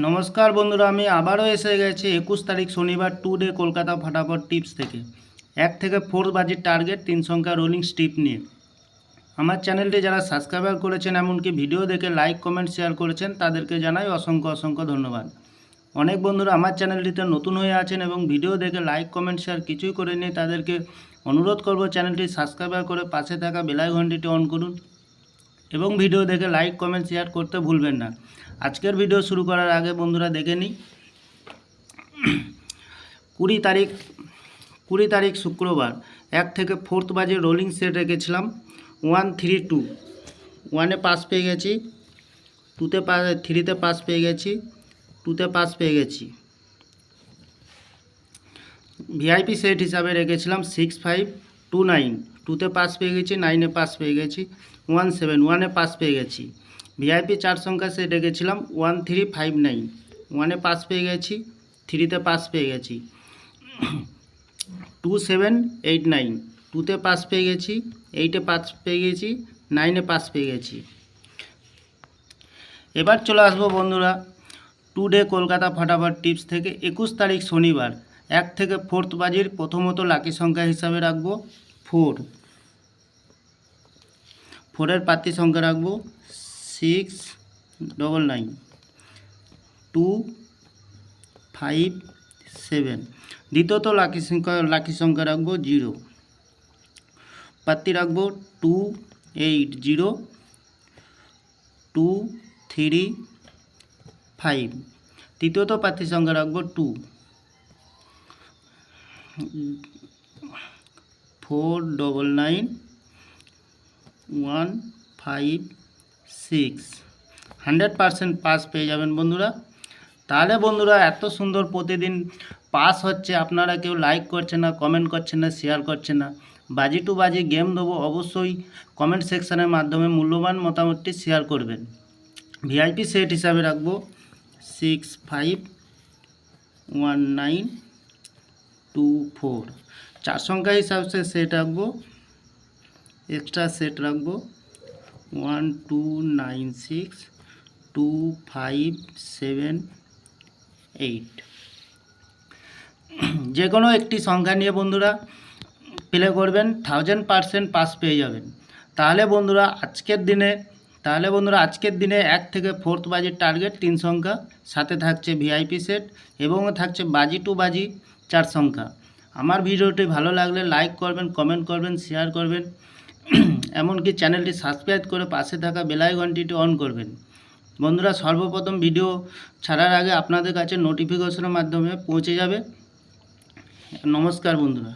নমস্কার বন্ধুরা, আমি আবারও এসে গেছি 21 তারিখ শনিবার টুডে কলকাতা ফটাফট টিপস থেকে 1 থেকে 4 বাজির টার্গেট 3 সংখ্যা রোলিং স্টিপ নিয়ে। আমার চ্যানেলটি যারা সাবস্ক্রাইবার করেছেন, এমনকি ভিডিও দেখে লাইক কমেন্ট শেয়ার করেছেন, তাদেরকে জানাই অসংখ্য ধন্যবাদ। অনেক বন্ধুরা আমার চ্যানেলটিতে নতুন হয়ে আছেন এবং ভিডিও দেখে লাইক কমেন্ট শেয়ার কিছুই করেননি, তাদেরকে অনুরোধ করব চ্যানেলটি সাবস্ক্রাইবার করে পাশে থাকা বেল আইকনটি অন করুন এবং ভিডিও দেখে লাইক কমেন্ট শেয়ার করতে ভুলবেন না। আজকের ভিডিও শুরু করার আগে বন্ধুরা দেখে নিই 20 তারিখ শুক্রবার 1 থেকে 4 বাজে রোলিং সেট রেখেছিলাম 1 3 2। 1-এ পাস পেয়ে গেছি, 2-তে 3-তে পাস পেয়ে গেছি, 2-তে পাস পেয়ে গেছি। ভিআইপি সেট হিসাবে রেখেছিলাম 6 5 2 9। 2-তে পাস পেয়ে গেছি, 9-এ পাস পেয়ে গেছি, 1 7। 1-এ পাস পেয়ে গেছি। ভিআইপি 4 সংখ্যা সেট রেখেছিলাম 1 3 5 9। 1-এ পাস পেয়ে গেছি, 3-তে পাস পেয়ে গেছি, 2 7 8 9। 2-তে পাস পেয়ে গেছি, 8-এ পাস পেয়ে গেছি, 9-এ পাস পেয়ে গেছি। এবার চলে আসবো বন্ধুরা টুডে কলকাতা ফটাফট টিপস থেকে 21 তারিখ শনিবার 1 থেকে 4 বাজির প্রথমত লাকি সংখ্যা হিসাবে রাখবো 4। 4-এর প্রার্থী সংখ্যা রাখবো 6 9 9 2 5 7। দ্বিতীয়ত লাকি সংখ্যা রাখবো 0। প্রার্থী রাখবো 2 8 0 2 3 5। তৃতীয়ত প্রার্থী সংখ্যা রাখবো 2 4 9 9 1 5 6। 100% পাস পেয়ে যাবেন বন্ধুরা। তাহলে বন্ধুরা, এত সুন্দর প্রতিদিন পাস হচ্ছে, আপনারা কেউ লাইক করছেন না, কমেন্ট করছেন না, শেয়ার করছেন না। বাজি টু বাজি গেম দেবো, অবশ্যই কমেন্ট সেকশানের মাধ্যমে মূল্যবান মতামতটি শেয়ার করবেন। ভিআইপি সেট হিসাবে রাখবো 6 5 1 9 2 4। 4 সংখ্যা হিসাবে সেট রাখবো, এক্সট্রা সেট রাখবো 1 2 9 6 2 5 7 8। যে কোনো একটি সংখ্যা নিয়ে বন্ধুরা প্লে করবেন, 1000% পাস পেয়ে যাবেন। তাহলে বন্ধুরা আজকের দিনে 1 থেকে 4 বাজির টার্গেট 3 সংখ্যা, সাথে থাকছে ভিআইপি সেট এবং থাকছে বাজি টু বাজি 4 সংখ্যা। আমার ভিডিওটি ভালো লাগলে লাইক করবেন, কমেন্ট করবেন, শেয়ার করবেন, এমনকি চ্যানেলটি সাবস্ক্রাইব করে পাশে থাকা বেল আইকনটি অন করবেন। বন্ধুরা, সর্বপ্রথম ভিডিও ছাড়ার আগে আপনাদের কাছে নোটিফিকেশনের মাধ্যমে পৌঁছে যাবে। নমস্কার বন্ধুরা।